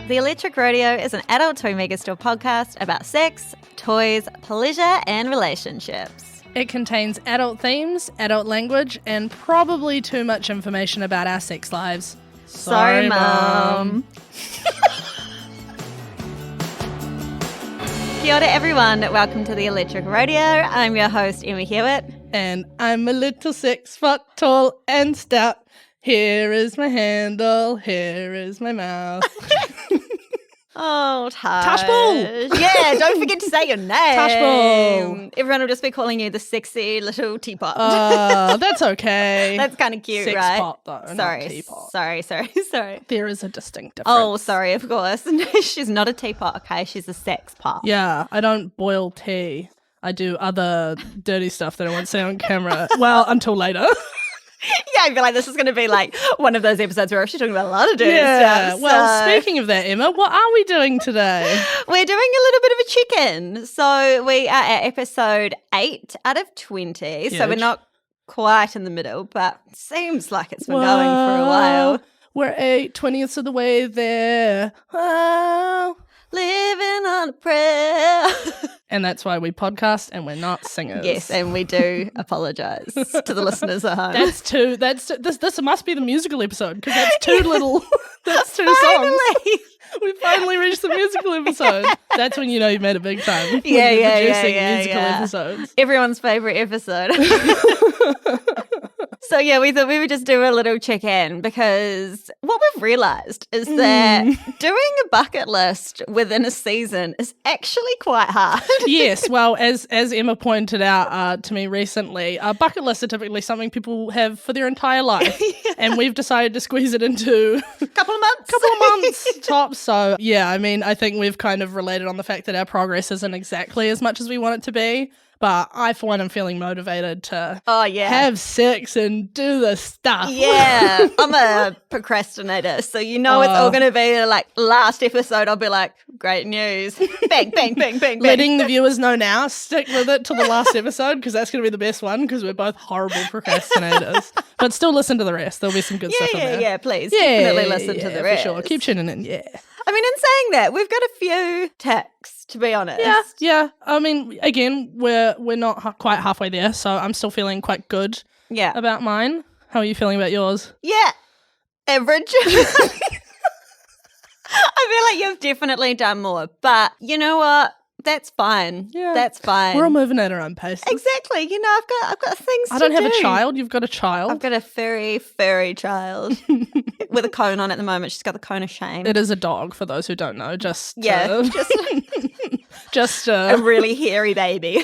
The Electric Rodeo is an adult toy megastore podcast about sex, toys, pleasure, and relationships. It contains adult themes, adult language, and probably too much information about our sex lives. Sorry, Mum. Kia ora, everyone. Welcome to the Electric Rodeo. I'm your host, Emma Hewitt. And I'm a little 6 foot tall and stout. Here is my handle, here is my mouth. Oh, Tash. Tashball! Yeah, don't forget to say your name. Tashball! Everyone will just be calling you the sexy little teapot. That's okay. That's kind of cute, Sex right? pot, though, Sorry, not teapot. Sorry. There is a distinct difference. Oh, sorry, of course. She's not a teapot, okay? She's a sex pot. Yeah, I don't boil tea. I do other dirty stuff that I won't say on camera. Well, until later. Yeah, I feel like this is going to be like one of those episodes where she's talking about a lot of dirty stuff. Well, speaking of that, Emma, what are we doing today? We're doing a little bit of a check-in. So we are at episode 8 out of 20. Huge. So we're not quite in the middle, but seems like it's been going for a while. We're 8/20ths of the way there. Oh. Living on a prayer. And that's why we podcast and we're not singers. Yes, and we do apologise to the listeners at home. This must be the musical episode because that's two little, that's two songs. Finally. We finally reached the musical episode. That's when you know you've made it big time. When Yeah, you're yeah, producing yeah, musical yeah. episodes. Everyone's favourite episode. So yeah, we thought we would just do a little check-in because what we've realised is that doing a bucket list within a season is actually quite hard. Yes, well, as Emma pointed out to me recently, bucket lists are typically something people have for their entire life, and we've decided to squeeze it into a couple of months tops. So yeah, I mean, I think we've kind of related on the fact that our progress isn't exactly as much as we want it to be. But I, for one, am feeling motivated to have sex and do the stuff. Yeah, I'm a procrastinator. So you know it's all going to be like last episode. I'll be like, great news. Bang, bang, bang, bang, bang. Letting the viewers know now, stick with it till the last episode because that's going to be the best one because we're both horrible procrastinators. But still listen to the rest. There'll be some good stuff in there. Yeah, please. Definitely listen to the rest. For sure. Keep tuning in, yeah. I mean, in saying that, we've got a few ticks, to be honest. Yeah. I mean, again, we're not quite halfway there, so I'm still feeling quite good about mine. How are you feeling about yours? Yeah, average. I feel like you've definitely done more, but you know what? That's fine. Yeah. That's fine. We're all moving at our own pace. Exactly. You know, I've got things to do. I don't have a child. You've got a child. I've got a furry child with a cone on at the moment. She's got the cone of shame. It is a dog, for those who don't know. Just a really hairy baby.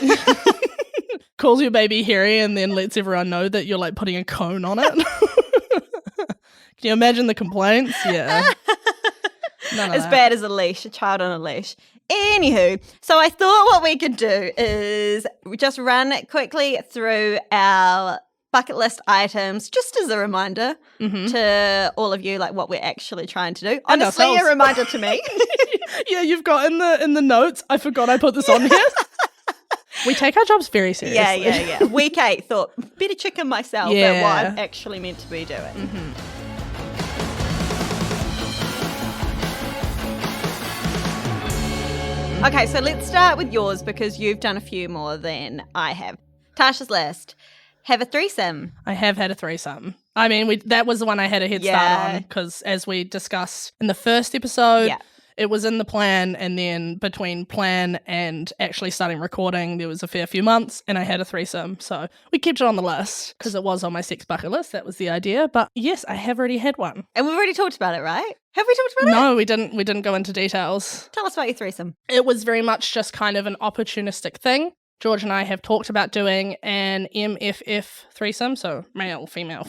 Calls your baby hairy and then lets everyone know that you're like putting a cone on it. Can you imagine the complaints? Yeah. As bad as a child on a leash. Anywho, so I thought what we could do is just run quickly through our bucket list items, just as a reminder to all of you, like what we're actually trying to do. Honestly, a reminder to me. Yeah, you've got in the notes. I forgot I put this on here. We take our jobs very seriously. Yeah. Week 8 thought, better check in myself at what I'm actually meant to be doing. Mm-hmm. Okay, so let's start with yours because you've done a few more than I have. Tasha's list. Have a threesome. I have had a threesome. I mean, that was the one I had a head start on because as we discussed in the first episode, it was in the plan, and then between plan and actually starting recording, there was a fair few months, and I had a threesome. So we kept it on the list because it was on my sex bucket list. That was the idea. But yes, I have already had one. And we've already talked about it, right? Have we talked about it? No, we didn't. We didn't go into details. Tell us about your threesome. It was very much just kind of an opportunistic thing. George and I have talked about doing an MFF threesome, so male, female,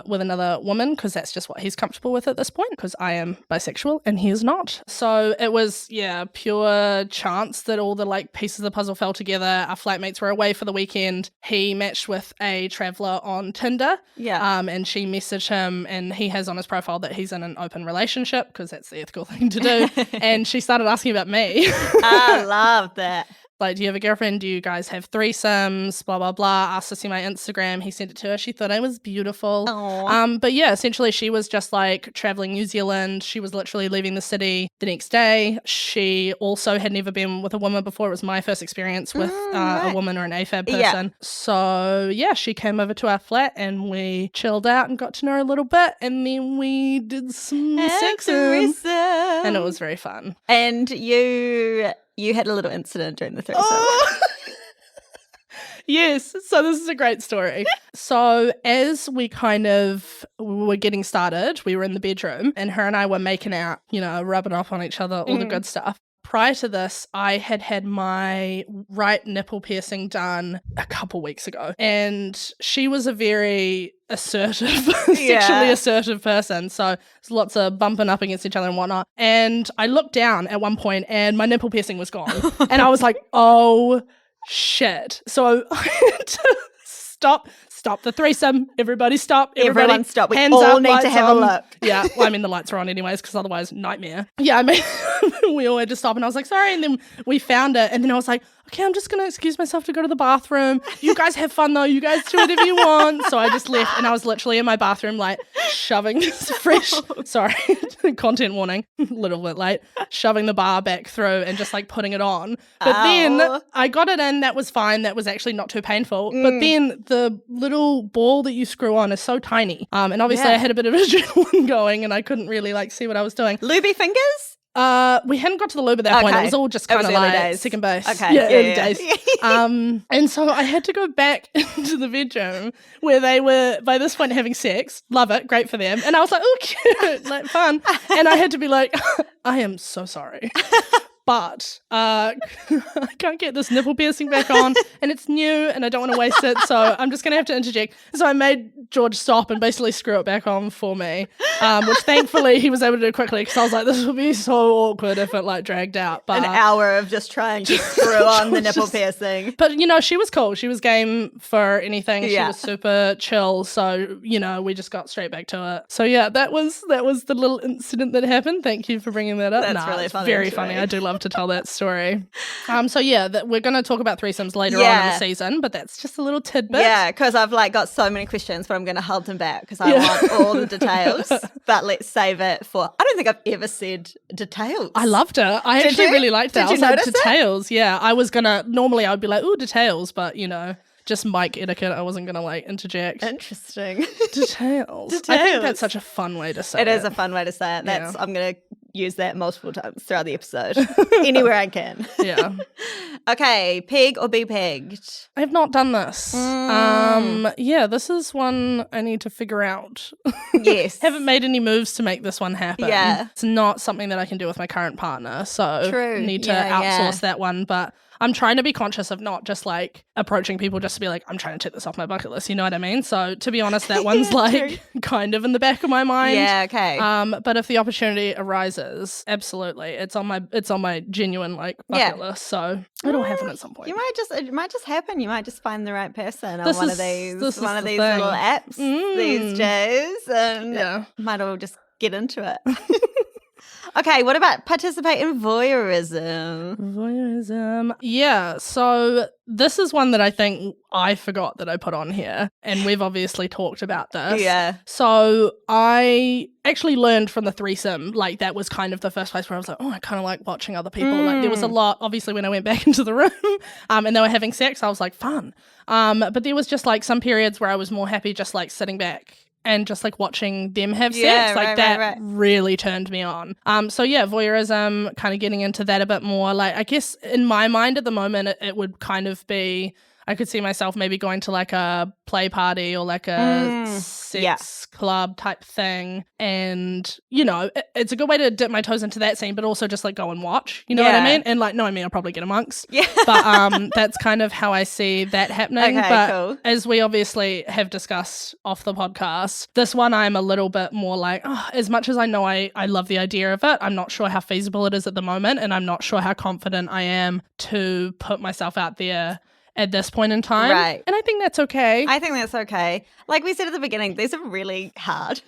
with another woman, because that's just what he's comfortable with at this point, because I am bisexual and he is not. So it was, pure chance that all the pieces of the puzzle fell together. Our flatmates were away for the weekend. He matched with a traveller on Tinder, and she messaged him, and he has on his profile that he's in an open relationship, because that's the ethical thing to do. And she started asking about me. I love that. like, do you have a girlfriend? Do you guys have threesomes? Blah, blah, blah. Asked to see my Instagram. He sent it to her. She thought I was beautiful. But yeah, essentially she was just like traveling New Zealand. She was literally leaving the city the next day. She also had never been with a woman before. It was my first experience with a woman or an AFAB person. Yeah. So yeah, she came over to our flat and we chilled out and got to know her a little bit, and then we did some sex and it was very fun. And you had a little incident during the threesome. Yes, so this is a great story. So as we kind of were getting started, we were in the bedroom and her and I were making out, rubbing off on each other, all the good stuff. Prior to this, I had my right nipple piercing done a couple weeks ago, and she was a very assertive, sexually assertive person. So there's lots of bumping up against each other and whatnot. And I looked down at one point and my nipple piercing was gone. And I was like, oh, shit. So I had to stop the threesome. Everybody stop. Everyone stop. We hands all up, need to have a look. Yeah. Well, I mean, the lights are on anyways, because otherwise, nightmare. Yeah, I mean, we all had to stop. And I was like, sorry. And then we found it. And then I was like, okay, I'm just going to excuse myself to go to the bathroom. You guys have fun, though. You guys do whatever you want. So I just left. And I was literally in my bathroom, like, shoving this fresh, sorry, content warning, a little bit late, shoving the bar back through and just, like, putting it on. But then I got it in. That was fine. That was actually not too painful. But then the little ball that you screw on is so tiny. And obviously I had a bit of adrenaline going and I couldn't really, like, see what I was doing. Lubey fingers? We hadn't got to the lube at that point. It was all just kind of like days. second base. Okay. Yeah, early days. And so I had to go back into the bedroom where they were by this point having sex. Love it, great for them. And I was like, oh, cute, like fun. And I had to be like, I am so sorry. But I can't get this nipple piercing back on and it's new and I don't want to waste it, so I'm just going to have to interject. So I made George stop and basically screw it back on for me, which thankfully he was able to do quickly, because I was like, this would be so awkward if it like dragged out. But an hour of just trying to screw on the nipple piercing. But, she was cool. She was game for anything. She was super chill. So, we just got straight back to it. So, yeah, that was the little incident that happened. Thank you for bringing that up. That's really funny. Very funny. I do love to tell that story. So yeah, we're going to talk about threesomes later on in the season, but that's just a little tidbit. Yeah, because I've like got so many questions, but I'm going to hold them back because I want all the details. But let's save it for. I don't think I've ever said details. I loved it. I actually really liked that. Did you notice details? Yeah, I was gonna. Normally, I would be like, "Ooh, details," but just mic etiquette. I wasn't going to like interject. Interesting. Details. I think that's such a fun way to say it. It is a fun way to say it. I'm going to use that multiple times throughout the episode. Anywhere I can. Yeah. Okay, peg or be pegged? I have not done this. Yeah, this is one I need to figure out. Yes. Haven't made any moves to make this one happen. Yeah. It's not something that I can do with my current partner, so need to outsource that one, but I'm trying to be conscious of not just like approaching people just to be like, I'm trying to tick this off my bucket list, you know what I mean? So to be honest, that one's like kind of in the back of my mind. Yeah, okay. But if the opportunity arises, absolutely. It's on my genuine like bucket list. So it'll happen at some point. It might just happen. You might just find the right person on This one is of these the little apps these days, and might all just get into it. Okay, what about participate in voyeurism? Voyeurism. Yeah, so this is one that I think I forgot that I put on here, and we've obviously talked about this. Yeah. So I actually learned from the threesome, like that was kind of the first place where I was like, oh, I kind of like watching other people. Like there was a lot, obviously when I went back into the room and they were having sex, I was like, fun. But there was just like some periods where I was more happy just like sitting back and just like watching them have sex, like that really turned me on. So yeah, voyeurism, kind of getting into that a bit more. Like I guess in my mind at the moment, it would kind of be, I could see myself maybe going to like a play party or like a sex club type thing. And, it's a good way to dip my toes into that scene, but also just like go and watch, you know what I mean? And like, knowing me, I'll probably get amongst. Yeah. But that's kind of how I see that happening. Okay, but cool. As we obviously have discussed off the podcast, this one I'm a little bit more like, as much as I know I love the idea of it, I'm not sure how feasible it is at the moment. And I'm not sure how confident I am to put myself out there at this point in time. Right. And I think that's okay. I think that's okay. Like we said at the beginning, these are really hard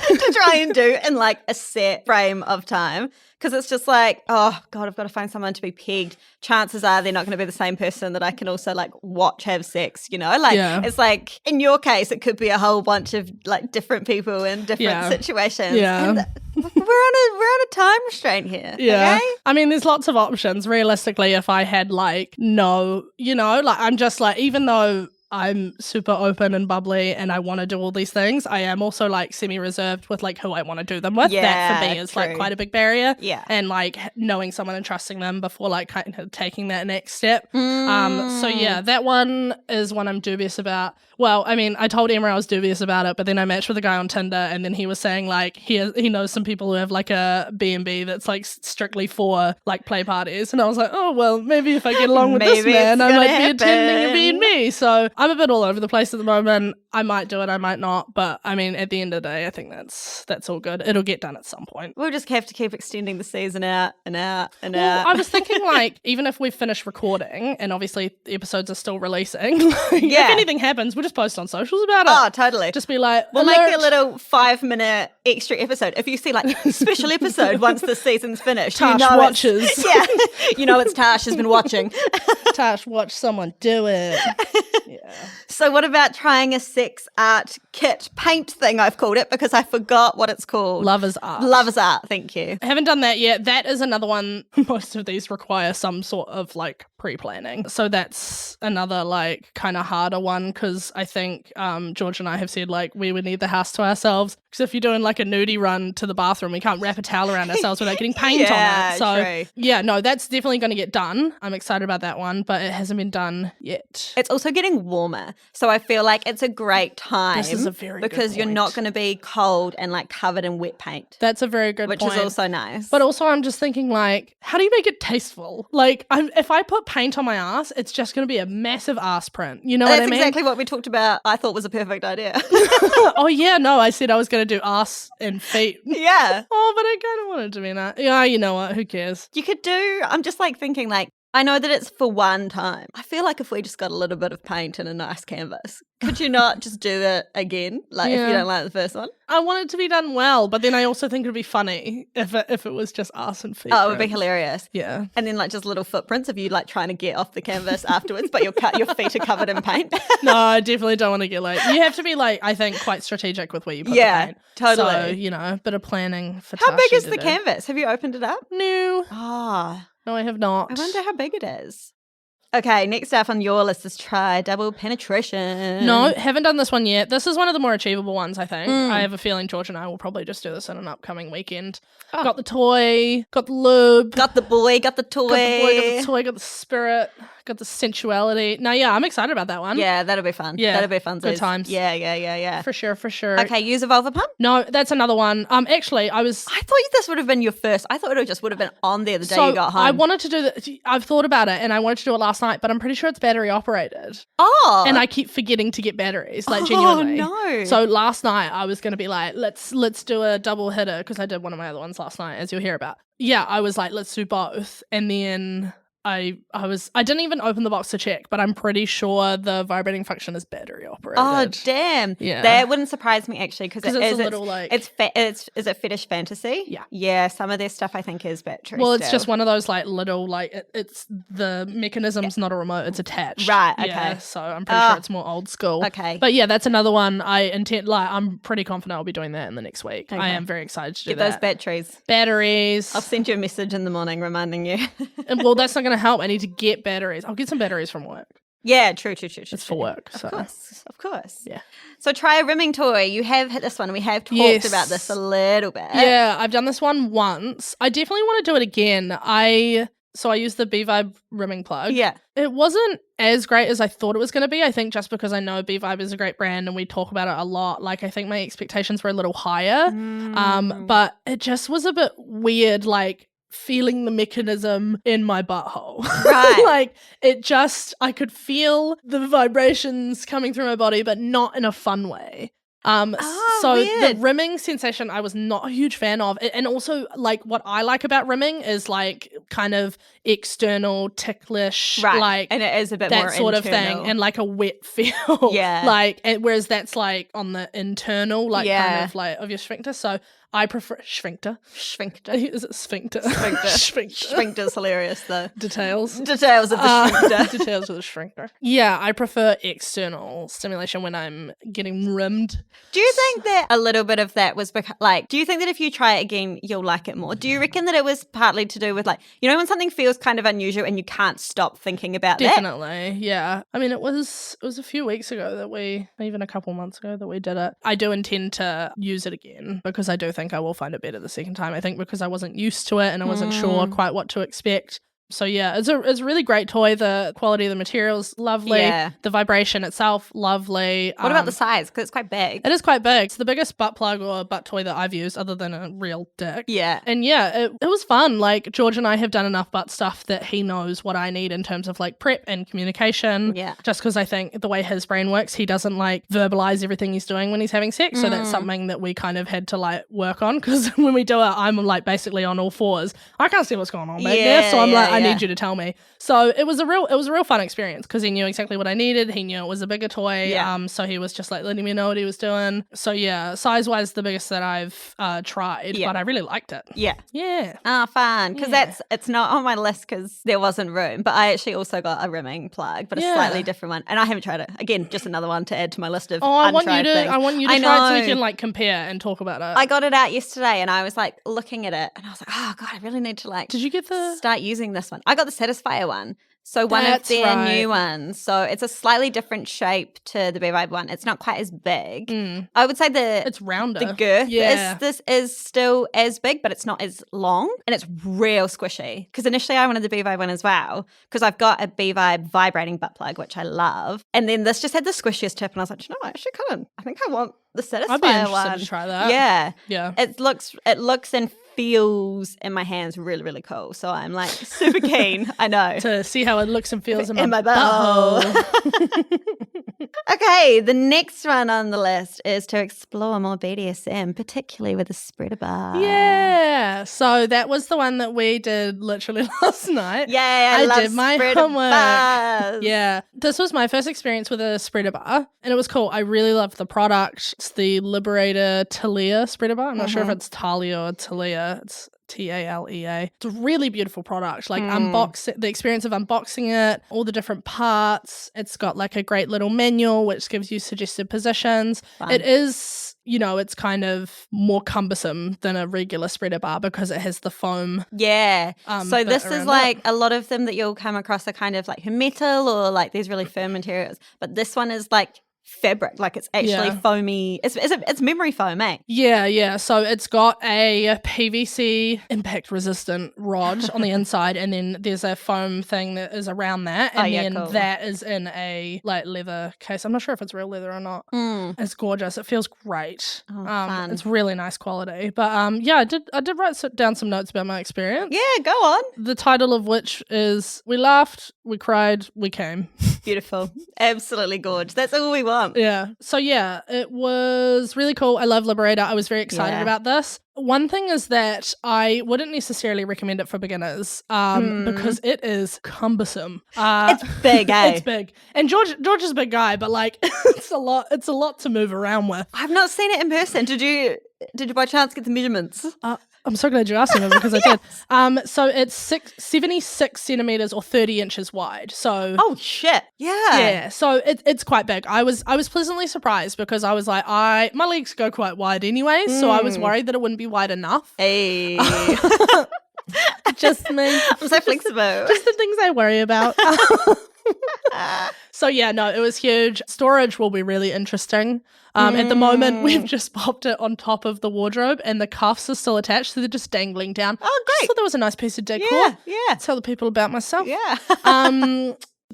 to try and do in like a set frame of time. Because it's just like, oh, God, I've got to find someone to be pegged. Chances are they're not going to be the same person that I can also like watch have sex, you know? Like it's like, in your case, it could be a whole bunch of like different people in different situations. Yeah. And we're on a time restraint here. Yeah. Okay? I mean, there's lots of options. Realistically, if I had like no, you know, like I'm just like, even though I'm super open and bubbly and I want to do all these things, I am also like semi-reserved with like who I want to do them with. That for me is like quite a big barrier. Yeah. And like knowing someone and trusting them before like kind of taking that next step. So yeah, that one is one I'm dubious about. Well, I mean, I told Emma I was dubious about it, but then I matched with a guy on Tinder and then he was saying like he knows some people who have like a B&B that's like strictly for like play parties. And I was like, oh, well, maybe if I get along with this man, I might be attending a B&B. So I'm a bit all over the place at the moment. I might do it, I might not. But I mean, at the end of the day, I think that's all good. It'll get done at some point. We'll just have to keep extending the season out and out and Well, out. I was thinking like, even if we've finished recording and obviously the episodes are still releasing, like, if anything happens, we'll just post on socials about it. Oh, totally. Just be like, we'll alert. make a little 5-minute extra episode. If you see like special episode once the season's finished, Tash you know watches. Yeah, you know it's Tash has been watching. Tash, watch someone do it. Yeah. So what about trying a sex art kit paint thing, I've called it, because I forgot what it's called. Lovers art. Lovers art, thank you. I haven't done that yet. That is another one. Most of these require some sort of like pre-planning. So that's another like kind of harder one because I think George and I have said like we would need the house to ourselves because if you're doing like a nudie run to the bathroom, we can't wrap a towel around ourselves without getting paint on it. So true. Yeah, no, that's definitely going to get done. I'm excited about that one, but it hasn't been done yet. It's also getting warmer. So I feel like it's a great time. This is a very good because you're point. not going to be cold and like covered in wet paint. That's a very good which point. is also nice. But also I'm just thinking like, how do you make it tasteful? Like if I put paint on my ass, it's just going to be a massive ass print. You know what I mean? That's exactly what we talked about. I thought was a perfect idea. Oh yeah, no, I said I was going to do ass and feet. Yeah. Oh, but I kind of wanted to be that. Yeah, you know what? Who cares? You could do, I'm just like thinking like, I know that it's for one time. I feel like if we just got a little bit of paint and a nice canvas, could you not just do it again? Like if you don't like the first one? I want it to be done well, but then I also think it'd be funny if it was just ass and feet. Oh, it would be hilarious. Yeah. And then like just little footprints of you like trying to get off the canvas afterwards, but your feet are covered in paint. No, I definitely don't want to get like, you have to be like, I think quite strategic with where you put the paint. Totally. So, you know, a bit of planning for How big Tashi is to the do. canvas? Have you opened it up? No. Ah. No, I have not. I wonder how big it is. Okay, next up on your list is try double penetration. No, haven't done this one yet. This is one of the more achievable ones, I think. I have a feeling George and I will probably just do this in an upcoming weekend. Oh. Got the toy, got the lube. Got the boy, got the toy. Got the boy, got the toy, got the spirit, got the sensuality. No, yeah, I'm excited about that one. Yeah, that'll be fun. Yeah, that'll be fun. good times. Yeah. For sure. Okay, use a vulva pump? No, that's another one. Actually, I thought this would have been your first. I thought it just would have been on there the day you got home. I wanted to do that. I've thought about it and I wanted to do it last night, but I'm pretty sure it's battery operated. Oh. And I keep forgetting to get batteries, like genuinely. Oh, no. So last night I was going to be like, let's do a double hitter because I did one of my other ones last night, as you'll hear about. Yeah, I was like, let's do both. And then I didn't even open the box to check, but I'm pretty sure the vibrating function is battery operated. Oh damn! Yeah, that wouldn't surprise me actually because it's a little like is it fetish fantasy? Yeah. Some of their stuff I think is battery. Well, it's just one of those like little like it's the mechanism's not a remote; it's attached. Right. Okay. Yeah, so I'm pretty sure it's more old school. Okay. But yeah, that's another one I intend. Like I'm pretty confident I'll be doing that in the next week. Okay. I am very excited to do Get that. those batteries. Batteries. I'll send you a message in the morning reminding you. Well, that's not going to help. I need to get batteries. I'll get some batteries from work. Yeah, true. It's for work. So. Of course. Yeah. So try a rimming toy. You have hit this one. We have talked about this a little bit. Yeah, I've done this one once. I definitely want to do it again. So I used the B-Vibe rimming plug. Yeah. It wasn't as great as I thought it was going to be. I think just because I know B-Vibe is a great brand and we talk about it a lot, like I think my expectations were a little higher. But it just was a bit weird, like feeling the mechanism in my butthole. Right. Like it just, I could feel the vibrations coming through my body, but not in a fun way. So weird. the rimming sensation I was not a huge fan of. And also, like, what I like about rimming is, like, kind of external, ticklish, Right. like, And it is a bit that more sort internal. of thing, and like a wet feel. Yeah. Like, whereas that's like on the internal, like, Yeah. kind of like of your sphincter. So I prefer sphincter. Is it sphincter? Sphincter. Sphincter's hilarious though. Details. Details of the sphincter. Details of the sphincter. Yeah, I prefer external stimulation when I'm getting rimmed. Do you think that a little bit of that was like, do you think that if you try it again, you'll like it more? Do you reckon that it was partly to do with, like, you know, when something feels kind of unusual and you can't stop thinking about Definitely, yeah. I mean, it was a few weeks ago that even a couple months ago that we did it. I do intend to use it again because I do think I will find it better the second time. I think because I wasn't used to it and I wasn't sure quite what to expect. So yeah, it's a really great toy. The quality of the materials, lovely. Yeah. The vibration itself, lovely. What about the size? Because it's quite big. It is quite big. It's the biggest butt plug or butt toy that I've used other than a real dick. Yeah. And yeah, it was fun. Like, George and I have done enough butt stuff that he knows what I need in terms of, like, prep and communication. Yeah. Just because I think the way his brain works, he doesn't, like, verbalize everything he's doing when he's having sex. So that's something that we kind of had to, like, work on, because when we do it, I'm, like, basically on all fours. I can't see what's going on back there. So I'm like, I need you to tell me. So it was a real fun experience because he knew exactly what I needed. He knew it was a bigger toy. Yeah. So he was just, like, letting me know what he was doing. So yeah, size-wise, the biggest that I've tried, but I really liked it. Yeah. Yeah. Ah, fun. Because it's not on my list because there wasn't room. But I actually also got a rimming plug, but a slightly different one. And I haven't tried it. Again, just another one to add to my list of I want untried things. I want you to try it so we can, like, compare and talk about it. I got it out yesterday and I was, like, looking at it and I was like, oh God, I really need to, like, Did you get the start using this one. I got the Satisfyer one. So one of their new ones. So it's a slightly different shape to the Be-Vibe one. It's not quite as big. I would say it's rounder. The girth is still as big, but it's not as long. And it's real squishy. Because initially I wanted the Be-Vibe one as well. Because I've got a Be-Vibe vibrating butt plug, which I love. And then this just had the squishiest tip. And I was like, no, I actually couldn't. I think I want the Satisfyer one. I'd be interested to try that. Yeah. Yeah. It looks and feels in my hands really, really cool. So I'm, like, super keen. I know. To see how it looks and feels in my butthole. Okay, the next one on the list is to explore more BDSM, particularly with a spreader bar. Yeah. So that was the one that we did literally last night. Yeah, I love did my spreader homework. bars. Yeah. This was my first experience with a spreader bar, and it was cool. I really loved the product. It's the Liberator Talia spreader bar. I'm not sure if it's Talia or Talia. It's Talea. It's a really beautiful product. Like, the experience of unboxing it, all the different parts. It's got, like, a great little manual which gives you suggested positions. Fun. It is, you know, it's kind of more cumbersome than a regular spreader bar because it has the foam. Yeah. So this is like a lot of them that you'll come across are kind of like metal or like these really firm materials. But this one is like fabric, like it's actually foamy. It's memory foam, eh? Yeah. So it's got a PVC impact resistant rod on the inside, and then there's a foam thing that is around that, and that is in a, like, leather case. I'm not sure if it's real leather or not. It's gorgeous. It feels great. Fun. It's really nice quality. But I did write down some notes about my experience. Yeah, go on. The title of which is "We Laughed, We Cried, We Came." Beautiful. Absolutely gorgeous. That's all we want. Yeah. So yeah, it was really cool. I love Liberator. I was very excited about this. One thing is that I wouldn't necessarily recommend it for beginners because it is cumbersome. It's big, eh? It's big. And George is a big guy, but, like, it's a lot to move around with. I've not seen it in person. Did you by chance get the measurements? I'm so glad you asked me because I did. So it's 76 centimeters or 30 inches wide. So oh shit, yeah. So it's quite big. I was pleasantly surprised because I was like, my legs go quite wide anyway, so I was worried that it wouldn't be wide enough. Hey. Just me. I'm so flexible. Just the things I worry about. So yeah, no, it was huge. Storage will be really interesting. At the moment, we've just popped it on top of the wardrobe and the cuffs are still attached, so they're just dangling down. Oh, great. Just thought that was a nice piece of decor. Yeah. Tell the people about myself. Yeah.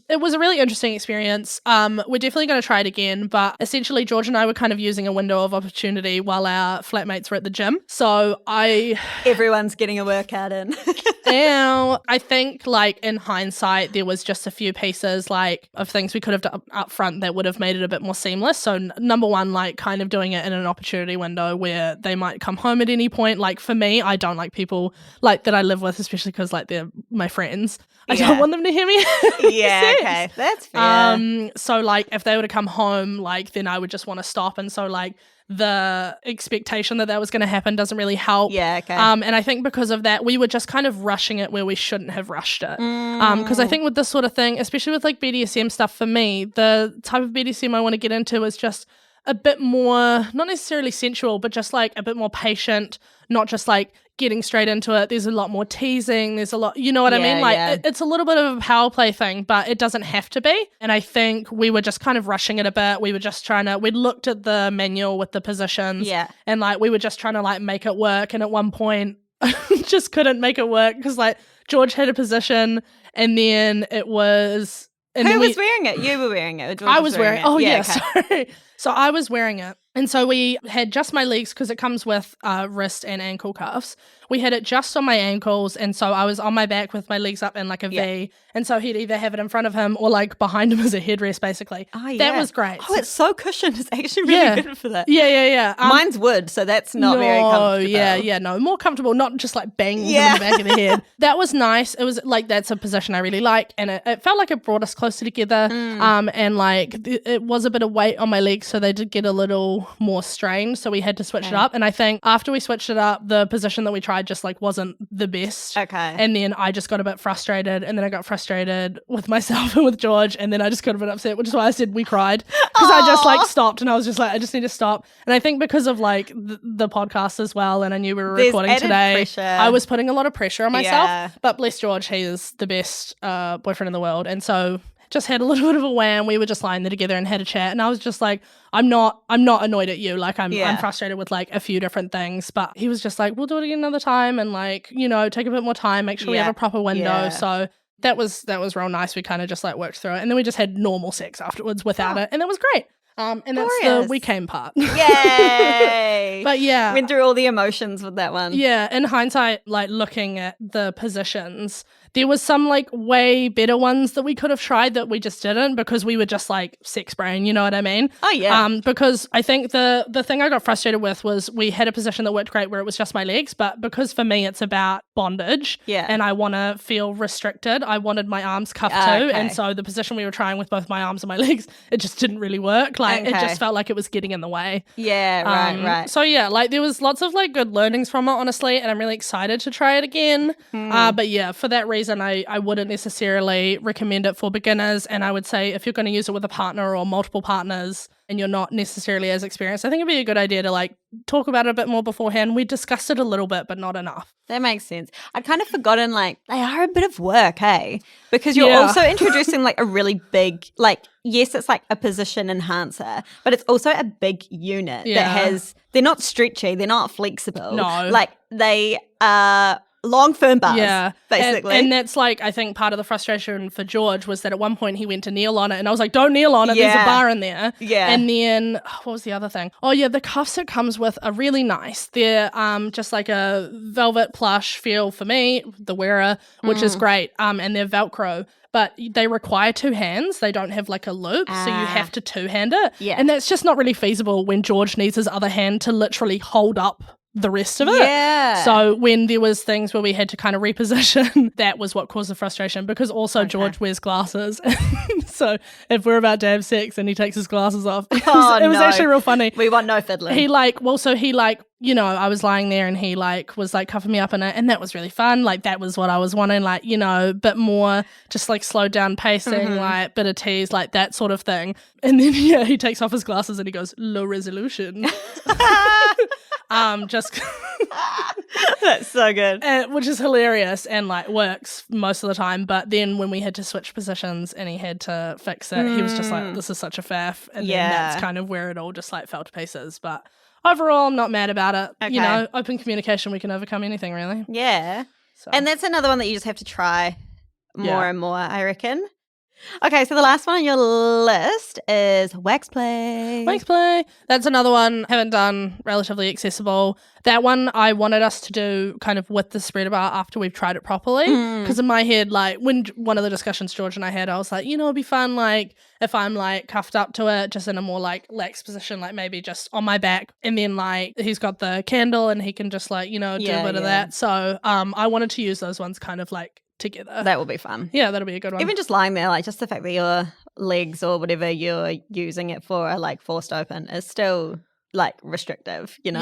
It was a really interesting experience. We're definitely going to try it again, but essentially George and I were kind of using a window of opportunity while our flatmates were at the gym. So everyone's getting a workout in. Now, I think, like, in hindsight, there was just a few pieces, like, of things we could have done up front that would have made it a bit more seamless. So, number one, like, kind of doing it in an opportunity window where they might come home at any point. Like, for me, I don't like people, like, that I live with, especially because, like, they're my friends. I don't want them to hear me. Yeah, okay. That's fair. So, like, if they were to come home, like, then I would just want to stop. And so, like, the expectation that was going to happen doesn't really help. Yeah, okay. And I think because of that, we were just kind of rushing it where we shouldn't have rushed it. Because I think with this sort of thing, especially with like BDSM stuff, for me, the type of BDSM I want to get into is just a bit more, not necessarily sensual, but just like a bit more patient, not just like getting straight into it. There's a lot more teasing. There's a lot, you know what I mean? Like it's a little bit of a power play thing, but it doesn't have to be. And I think we were just kind of rushing it a bit. We were just we'd looked at the manual with the positions and like we were just trying to like make it work. And at one point just couldn't make it work because like George had a position and then it was... And who was wearing it? You were wearing it. I was wearing it. Oh, yeah. Okay. Sorry. So I was wearing it. And so we had just my legs because it comes with wrist and ankle cuffs. We had it just on my ankles. And so I was on my back with my legs up in like a V. And so he'd either have it in front of him or like behind him as a headrest, basically. Oh, yeah. That was great. Oh, it's so cushioned. It's actually really good for that. Yeah. Mine's wood, so that's not very comfortable. No. More comfortable, not just like banging him in the back of the head. That was nice. It was like, that's a position I really like. And it felt like it brought us closer together. And like it was a bit of weight on my legs, so they did get a little more strained. So we had to switch it up. And I think after we switched it up, the position that we tried just like wasn't the best. Okay. And then I just got a bit frustrated. And then I got frustrated with myself and with George. And then I just got a bit upset, which is why I said we cried. Because I just like stopped and I was just like, I just need to stop. And I think because of like the podcast as well, and I knew we were recording today, pressure. I was putting a lot of pressure on myself. Yeah. But bless George, he is the best boyfriend in the world. And so just had a little bit of a wham. We were just lying there together and had a chat. And I was just like, I'm not annoyed at you. Like I'm frustrated with like a few different things. But he was just like, we'll do it again another time and like, you know, take a bit more time, make sure we have a proper window. Yeah. So that was real nice. We kind of just like worked through it. And then we just had normal sex afterwards without it. And it was great. And that's the we came part. Yay! But yeah. Went through all the emotions with that one. Yeah. In hindsight, like looking at the positions, there was some like way better ones that we could have tried that we just didn't because we were just like sex brain, you know what I mean? Oh yeah. Because I think the thing I got frustrated with was we had a position that worked great where it was just my legs, but because for me it's about bondage and I want to feel restricted, I wanted my arms cuffed too. And so the position we were trying with both my arms and my legs, it just didn't really work. Like it just felt like it was getting in the way. Yeah, right. So yeah, like there was lots of like good learnings from it, honestly, and I'm really excited to try it again. But yeah, for that reason, I wouldn't necessarily recommend it for beginners. And I would say if you're going to use it with a partner or multiple partners and you're not necessarily as experienced, I think it'd be a good idea to like talk about it a bit more beforehand. We discussed it a little bit, but not enough. That makes sense. I'd kind of forgotten like they are a bit of work, hey? Because you're also introducing like a really big, like, yes, it's like a position enhancer, but it's also a big unit that has, they're not stretchy, they're not flexible. No. Like they are long firm bars, basically. And that's like, I think part of the frustration for George was that at one point he went to kneel on it and I was like, don't kneel on it, there's a bar in there. Yeah. And then, what was the other thing? Oh yeah, the cuffs it comes with are really nice. They're just like a velvet plush feel for me, the wearer, which is great. And they're Velcro. But they require two hands. They don't have like a loop, so you have to two-hand it. Yeah. And that's just not really feasible when George needs his other hand to literally hold up the rest of it. Yeah. So when there was things where we had to kind of reposition, that was what caused the frustration because also George wears glasses. So if we're about to have sex and he takes his glasses off, it was actually real funny. We want no fiddling. He you know, I was lying there and he like was like cuffing me up in it and that was really fun. Like that was what I was wanting, like, you know, bit more just like slowed down pacing, like bit of tease, like that sort of thing. And then he takes off his glasses and he goes, low resolution. Just that's so good, which is hilarious and like works most of the time. But then when we had to switch positions and he had to fix it, he was just like, "This is such a faff," and then that's kind of where it all just like fell to pieces. But overall, I'm not mad about it. Okay. You know, open communication, we can overcome anything, really. Yeah, so. And that's another one that you just have to try more and more, I reckon. Okay, so the last one on your list is wax play. Wax play. That's another one. Haven't done. Relatively accessible. That one I wanted us to do kind of with the spreader bar after we've tried it properly. Because in my head, like when one of the discussions George and I had, I was like, it'd be fun like if I'm like cuffed up to it, just in a more like lax position, like maybe just on my back, and then like he's got the candle and he can just like do a bit of that. So I wanted to use those ones kind of like together. That will be fun. Yeah, that'll be a good one. Even just lying there, like just the fact that your legs or whatever you're using it for are like forced open is still like restrictive, you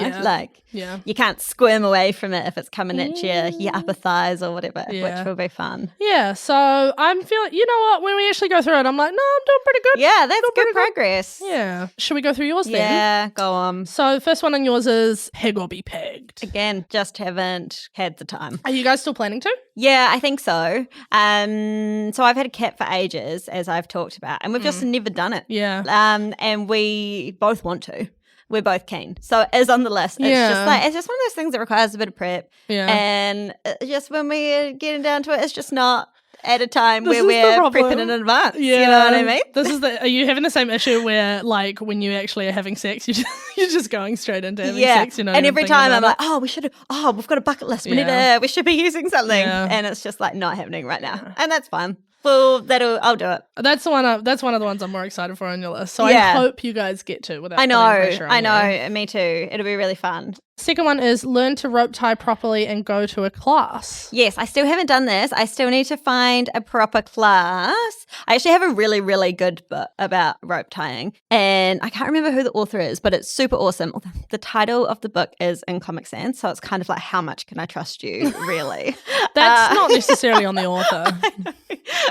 can't squirm away from it if it's coming at your upper thighs or whatever, which will be fun. Yeah, so I'm feeling, when we actually go through it, I'm like, no, I'm doing pretty good. Yeah, that's good progress. Yeah. Should we go through yours then? Yeah, go on. So the first one on yours is peg or be pegged. Again, just haven't had the time. Are you guys still planning to? Yeah, I think so. So I've had a cat for ages, as I've talked about, and we've just never done it. Yeah. And we both want to. We're both keen. So it is on the list. It's just one of those things that requires a bit of prep. Yeah. And just when we're getting down to it, it's just not at a time where we're prepping in advance. Yeah. You know what I mean? Are you having the same issue where like when you actually are having sex, you're just going straight into having sex, and every time I'm like, we've got a bucket list. We should be using something. Yeah. And it's just like not happening right now. Yeah. And that's fine. Well, I'll do it. That's one of the ones I'm more excited for on your list. So I hope you guys get to without putting pressure on you. Me too. It'll be really fun. Second one is learn to rope tie properly and go to a class. Yes, I still haven't done this. I still need to find a proper class. I actually have a really, really good book about rope tying, and I can't remember who the author is, but it's super awesome. The title of the book is in Comic Sans, so it's kind of like, how much can I trust you, really? That's not necessarily on the author.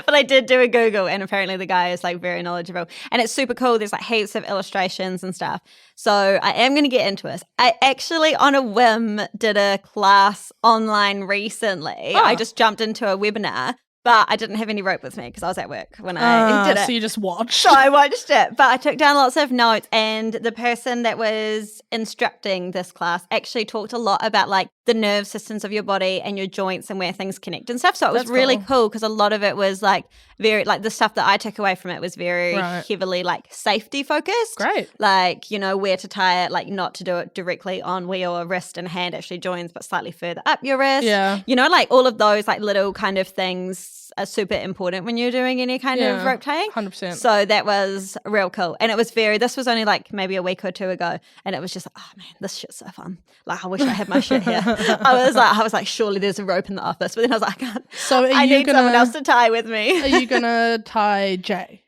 But I did do a Google, and apparently the guy is like very knowledgeable, and it's super cool. There's like heaps of illustrations and stuff. So I am going to get into it. I actually, on a whim, did a class online recently. I just jumped into a webinar, but I didn't have any rope with me because I was at work when I did it. So you just watched. So I watched it, but I took down lots of notes, and the person that was instructing this class actually talked a lot about like the nerve systems of your body and your joints and where things connect and stuff. So it was really cool because a lot of it was like very, like the stuff that I took away from it was very heavily like safety focused. Great. Like, where to tie it, like not to do it directly on where your wrist and hand actually joins, but slightly further up your wrist. Yeah. Like all of those like little kind of things are super important when you're doing any kind of rope tying. 100%. So that was real cool. And it was this was only like maybe a week or two ago, and it was just like, oh man, this shit's so fun. Like I wish I had my shit here. I was like, surely there's a rope in the office, but then I was like, I can't. So I need someone else to tie with me. Are you gonna tie Jay?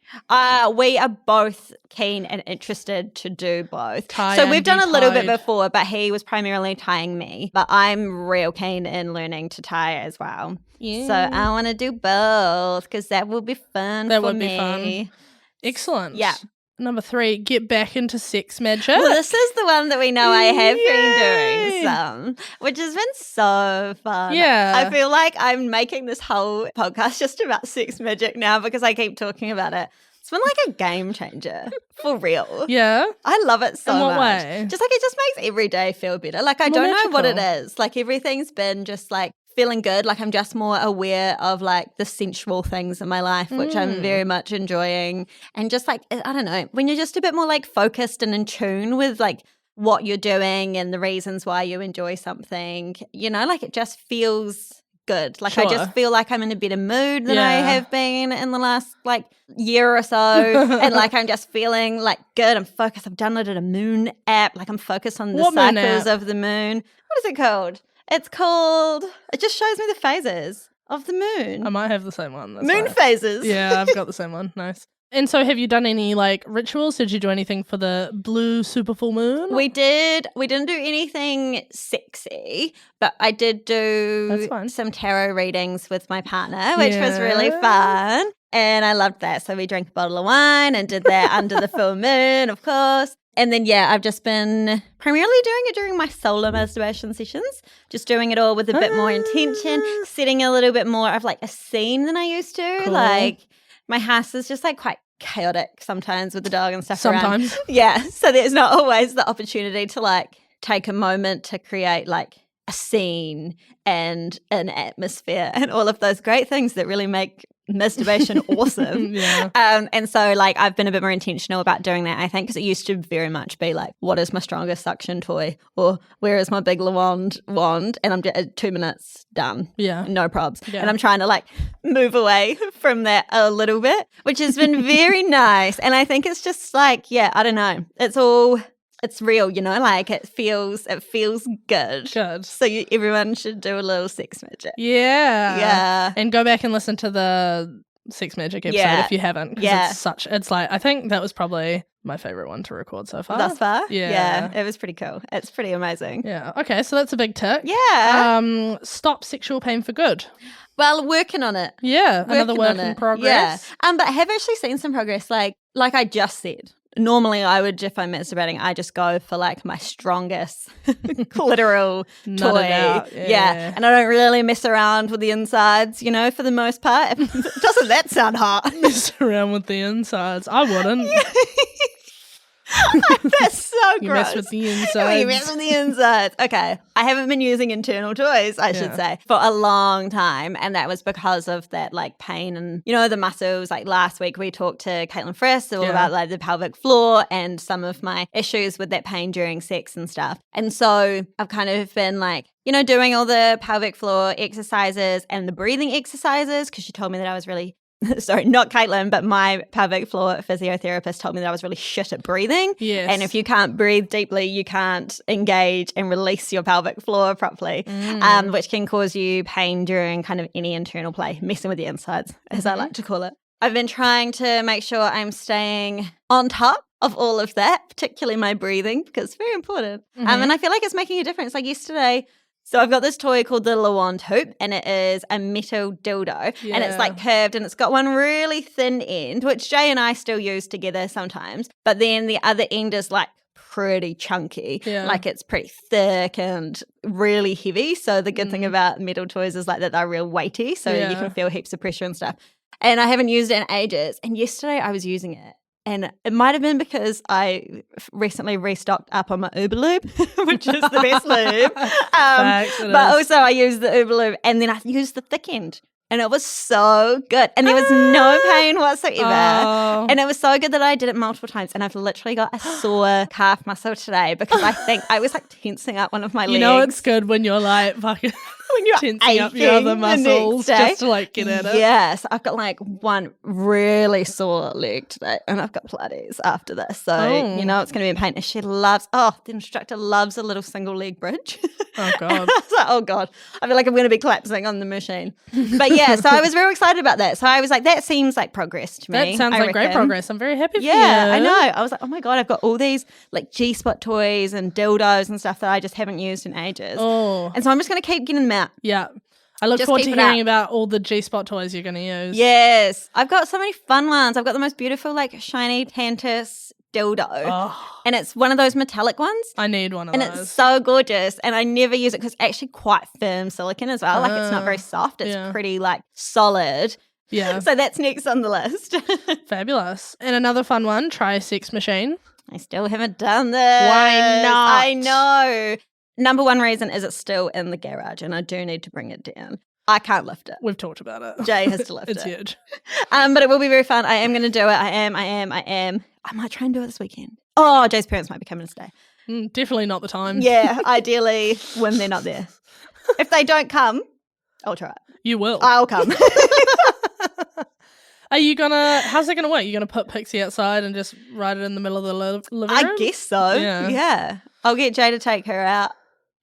We are both keen and interested to do both. So we've done a little bit before, but he was primarily tying me. But I'm real keen in learning to tie as well. Yeah. So I want to do both because that will be fun for me. That would be fun. Excellent. Yeah. Number 3, get back into sex magic. Well, this is the one that we know I have been doing some, which has been so fun. Yeah. I feel like I'm making this whole podcast just about sex magic now because I keep talking about it. It's been like a game changer, for real. Yeah? I love it so much. In what way? Just like it just makes every day feel better. Like I don't know what it is. Like everything's been just like feeling good. Like I'm just more aware of like the sensual things in my life, which I'm very much enjoying. And just like, I don't know, when you're just a bit more like focused and in tune with like what you're doing and the reasons why you enjoy something, like it just feels good. Like I just feel like I'm in a better mood than I have been in the last like year or so. And like I'm just feeling like good. I'm focused. I've downloaded a moon app. Like I'm focused on the cycles of the moon. What is it called? It just shows me the phases of the moon. I might have the same one. Moon phases. Yeah, I've got the same one. Nice. And so have you done any like rituals? Did you do anything for the blue super full moon? We did. We didn't do anything sexy, but I did do some tarot readings with my partner, which was really fun. And I loved that. So we drank a bottle of wine and did that under the full moon, of course. And then, I've just been primarily doing it during my solo masturbation sessions, just doing it all with a bit more intention, setting a little bit more of like a scene than I used to. Cool. Like my house is just like quite chaotic sometimes with the dog and stuff around. Yeah. So there's not always the opportunity to like take a moment to create like a scene and an atmosphere and all of those great things that really make masturbation awesome. Yeah. And so like I've been a bit more intentional about doing that, I think, because it used to very much be like, what is my strongest suction toy, or where is my big wand, and I'm just 2 minutes done. Yeah. No probs. Yeah. And I'm trying to like move away from that a little bit, which has been very nice. And I think it's just like, yeah, I don't know, it's real, you know, like it feels good. Good. So everyone should do a little sex magic. Yeah. Yeah. And go back and listen to the Sex Magic episode if you haven't. Yeah. It's like, I think that was probably my favorite one to record so far. Thus far? Yeah. It was pretty cool. It's pretty amazing. Yeah. Okay, so that's a big tick. Yeah. Stop sexual pain for good. Well, working on it. Yeah. Another work in progress. Yeah. But I have actually seen some progress, like I just said. Normally I would, if I'm masturbating, I just go for like my strongest clitoral Nut toy. it out. Yeah. And I don't really mess around with the insides, you know, for the most part. Doesn't that sound hot? Mess around with the insides. I wouldn't. That's so gross. You mess with the insides. Oh, you mess with the insides. Okay. I haven't been using internal toys, I should say, for a long time. And that was because of that like pain and, you know, the muscles. Like last week we talked to Caitlin Friss all about like the pelvic floor and some of my issues with that pain during sex and stuff. And so I've kind of been like, you know, doing all the pelvic floor exercises and the breathing exercises, because she told me that I was really sorry, not Caitlin, but my pelvic floor physiotherapist told me that I was really shit at breathing. Yes. And if you can't breathe deeply, you can't engage and release your pelvic floor properly, which can cause you pain during kind of any internal play, messing with the insides, as I like to call it. I've been trying to make sure I'm staying on top of all of that, particularly my breathing, because it's very important. And I feel like it's making a difference. Like yesterday, so I've got this toy called the Lawand hoop, and it is a metal dildo, and it's like curved, and it's got one really thin end, which Jay and I still use together sometimes, but then the other end is like pretty chunky, like it's pretty thick and really heavy. So the good thing about metal toys is like that they're real weighty, so you can feel heaps of pressure and stuff. And I haven't used it in ages, and yesterday I was using it. And it might have been because I recently restocked up on my Uber Lube, which is the best lube. But also I used the Uber Lube and then I used the thick end. And it was so good. And there was no pain whatsoever. And it was so good that I did it multiple times. And I've literally got a sore calf muscle today because I think I was like tensing up one of my legs. You know it's good when you're like fucking when you're tensing up your other muscles just to like get at it. Yes. I've got like one really sore leg today and I've got Pilates after this. So you know it's going to be in pain. And she loves, the instructor loves a little single leg bridge. Oh God. I was like, oh God. I feel like I'm going to be collapsing on the machine. But yeah, so I was real excited about that. So I was like, that seems like progress to me. That sounds like great progress. I'm very happy for you. Yeah, I know. I was like, oh my God, I've got all these like G-spot toys and dildos and stuff that I just haven't used in ages. And so I'm just going to keep getting them out. Yeah. I look forward to hearing about all the G-spot toys you're going to use. Yes. I've got so many fun ones. I've got the most beautiful like shiny Tantus dildo. And it's one of those metallic ones. I need one of those. And it's so gorgeous. And I never use it because it's actually quite firm silicone as well. Like it's not very soft. It's pretty like solid. Yeah. So that's next on the list. Fabulous. And another fun one, try a sex machine. I still haven't done this. Why not? I know. Number one reason is it's still in the garage and I do need to bring it down. I can't lift it. We've talked about it. Jay has to lift it's it. It's huge. But it will be very fun. I am going to do it. I am. I might try and do it this weekend. Oh, Jay's parents might be coming to stay. Definitely not the time. Yeah, ideally when they're not there. If they don't come, I'll try it. You will. I'll come. How's it gonna work? You're gonna put Pixie outside and just ride it in the middle of the living room? I guess so. Yeah. I'll get Jay to take her out.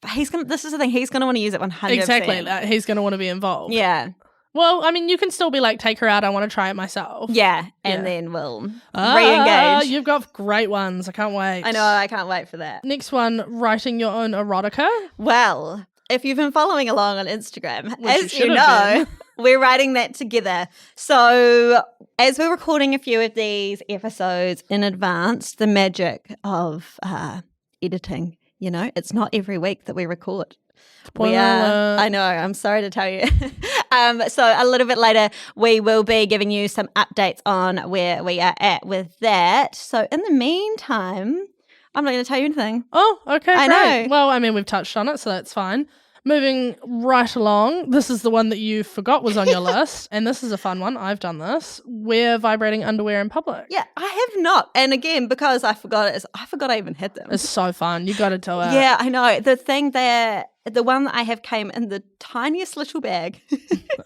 But this is the thing, he's gonna want to use it 100%. Exactly. He's gonna want to be involved. Yeah. Well, I mean, you can still be like, take her out, I want to try it myself. Yeah. And then we'll re-engage. You've got great ones. I can't wait. I know, I can't wait for that. Next one, writing your own erotica. Well, if you've been following along on Instagram, as you know, we're writing that together. So as we're recording a few of these episodes in advance, the magic of editing, you know, it's not every week that we record. I know, I'm sorry to tell you. So a little bit later, we will be giving you some updates on where we are at with that. So in the meantime, I'm not going to tell you anything. Oh, okay, I great. know. Well, I mean, we've touched on it, so that's fine. Moving right along, this is the one that you forgot was on your list, and this is a fun one. I've done this. Wear vibrating underwear in public. Yeah, I have not. And again, because I forgot I even had them. It's so fun. You got to do it. Yeah, I know. The one that I have came in the tiniest little bag.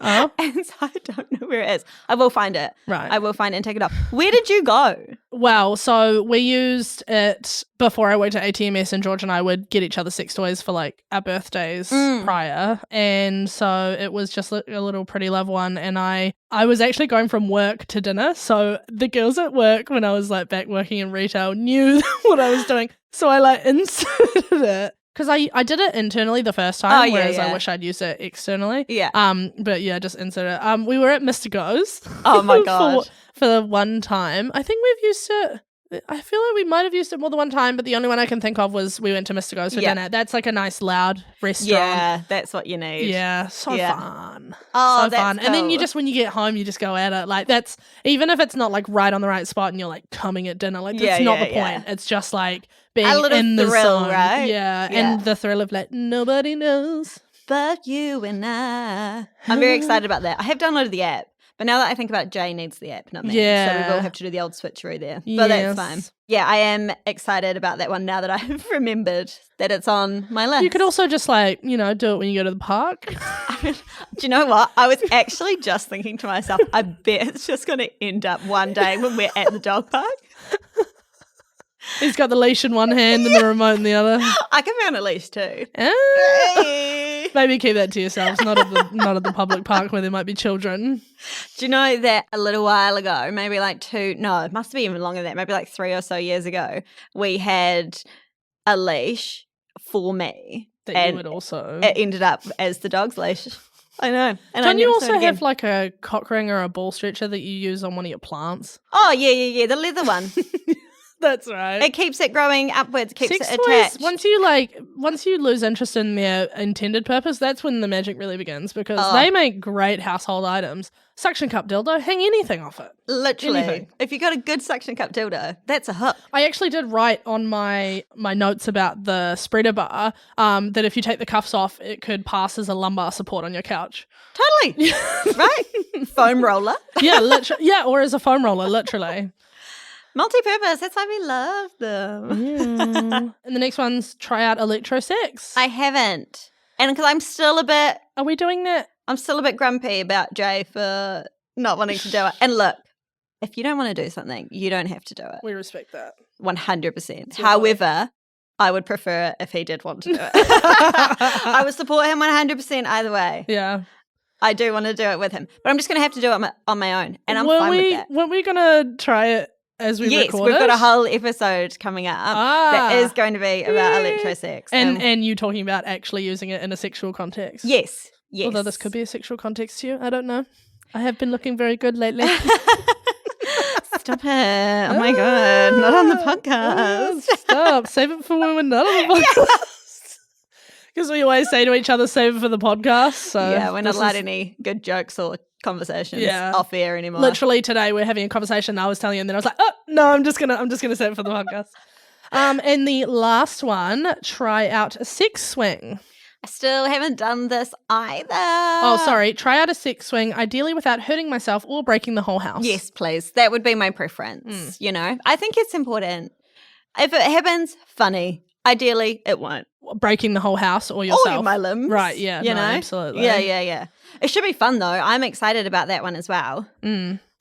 Oh? And so I don't know where it is. I will find it. Right. I will find it and take it off. Where did you go? Well, so we used it before I worked at ATMS, and George and I would get each other sex toys for like our birthdays prior. And so it was just a little pretty love one. And I was actually going from work to dinner. So the girls at work, when I was like back working in retail, knew what I was doing. So I like inserted it. Because I did it internally the first time, whereas I wish I'd used it externally. Yeah. But yeah, just insert it. We were at Mr. Go's. Oh my god. for the one time. I think we've used it. I feel like we might have used it more than one time, but the only one I can think of was we went to Mr. Go's for dinner. That's like a nice loud restaurant. Yeah, that's what you need. Yeah, so fun. Oh, so that's fun. cool. And then you just, when you get home, you just go at it. Like that's, even if it's not like right on the right spot and you're like coming at dinner, like that's not the point. It's just like being a little in the thrill, zone. right? Yeah, and the thrill of like, nobody knows but you and I. I'm very excited about that. I have downloaded the app. But now that I think about it, Jay needs the app, not me. Yeah. So we will have to do the old switcheroo there. But that's fine. Yeah, I am excited about that one now that I've remembered that it's on my list. You could also just like, do it when you go to the park. Do you know what? I was actually just thinking to myself, I bet it's just going to end up one day when we're at the dog park. He's got the leash in one hand and the remote in the other. I can be on a leash too. Hey. Maybe keep that to yourselves, not at the public park where there might be children. Do you know that a little while ago, maybe like it must be even longer than that, maybe like 3 or so years ago, we had a leash for me. That you would also. It ended up as the dog's leash. I know. And Don't you also have like a cock ring or a ball stretcher that you use on one of your plants? Oh, yeah, the leather one. That's right. It keeps it growing upwards, keeps Sex it attached. Toys, once you lose interest in their intended purpose, that's when the magic really begins, because they make great household items. Suction cup dildo, hang anything off it. Literally. Anything. If you got a good suction cup dildo, that's a hook. I actually did write on my notes about the spreader bar that if you take the cuffs off, it could pass as a lumbar support on your couch. Totally. Right? Foam roller. Yeah, or as a foam roller, literally. Multi-purpose, that's why we love them. Yeah. And the next one's try out electrosex. I haven't. And because I'm still a bit... Are we doing that? I'm still a bit grumpy about Jay for not wanting to do it. And look, if you don't want to do something, you don't have to do it. We respect that. 100%. However, I would prefer it if he did want to do it. I would support him 100% either way. Yeah. I do want to do it with him. But I'm just going to have to do it on my own. And I'm fine with that. Weren't we going to try it as we record we've it? got a whole episode coming up that is going to be about electrosex. And you talking about actually using it in a sexual context. Yes. Although this could be a sexual context to you. I don't know. I have been looking very good lately. Stop it. Oh my God. Not on the podcast. Stop. Save it for when we're not on the podcast. Because we always say to each other, save it for the podcast. So yeah, we're not allowed any good jokes or conversations off air anymore. Literally today we're having a conversation. I was telling you, and then I was like, oh no, I'm just gonna save it for the podcast. And the last one, try out a sex swing. I still haven't done this either. Oh, sorry. Try out a sex swing, ideally without hurting myself or breaking the whole house. Yes, please. That would be my preference. I think it's important. If it happens, funny. Ideally, it won't. Breaking the whole house or yourself. Or my limbs. Right, yeah. You know? Absolutely. Yeah. It should be fun, though. I'm excited about that one as well.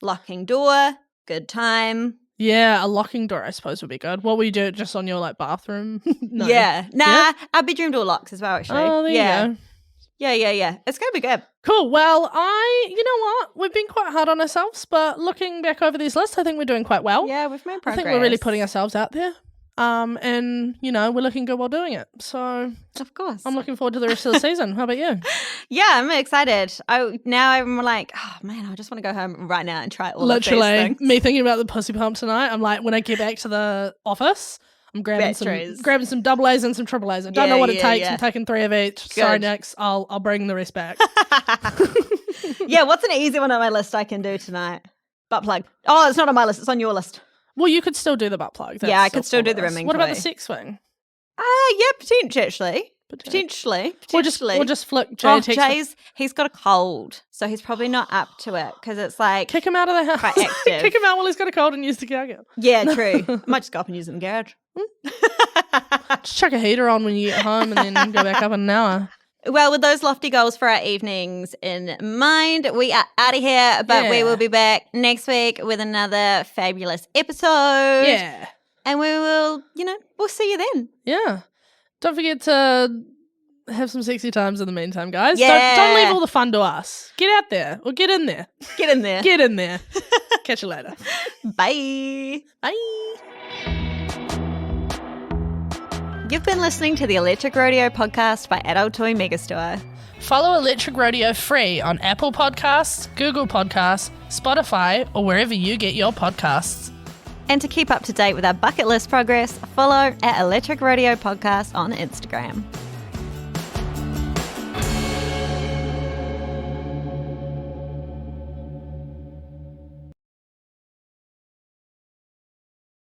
Locking door, good time. Yeah, a locking door, I suppose, would be good. What would you do? Just on your bathroom? No. Yeah. Nah, our bedroom door locks as well, actually. Oh, there you go. Yeah. It's going to be good. Cool. Well, you know what? We've been quite hard on ourselves, but looking back over these lists, I think we're doing quite well. Yeah, we've made progress. I think we're really putting ourselves out there. And, we're looking good while doing it. So, of course. I'm looking forward to the rest of the season. How about you? Yeah, I'm excited. Now I'm like, oh man, I just want to go home right now and try all of these things. Me thinking about the pussy pump tonight. I'm like, when I get back to the office, I'm grabbing some double A's and some triple A's. I don't know what it takes. I'm taking 3 of each. Good. Sorry, Nix. I'll bring the rest back. Yeah, what's an easy one on my list I can do tonight? Butt plug. Oh, it's not on my list. It's on your list. Well, you could still do the butt plug. I could still do the rimming. What about the sex swing? Yeah, potentially, actually. Potentially. Or just flick Jay. He's got a cold, so he's probably not up to it because it's like kick him out of the house. quite active. Kick him out while he's got a cold and use the garage. Yeah, true. I might just go up and use it in the garage. Just chuck a heater on when you get home and then go back up in an hour. Well, with those lofty goals for our evenings in mind, we are out of here, but we will be back next week with another fabulous episode. Yeah. And we will, we'll see you then. Yeah. Don't forget to have some sexy times in the meantime, guys. Yeah. Don't leave all the fun to us. Get out there or get in there. Get in there. Get in there. Catch you later. Bye. Bye. You've been listening to the Electric Rodeo podcast by Adult Toy Megastore. Follow Electric Rodeo free on Apple Podcasts, Google Podcasts, Spotify, or wherever you get your podcasts. And to keep up to date with our bucket list progress, follow at Electric Rodeo Podcast on Instagram.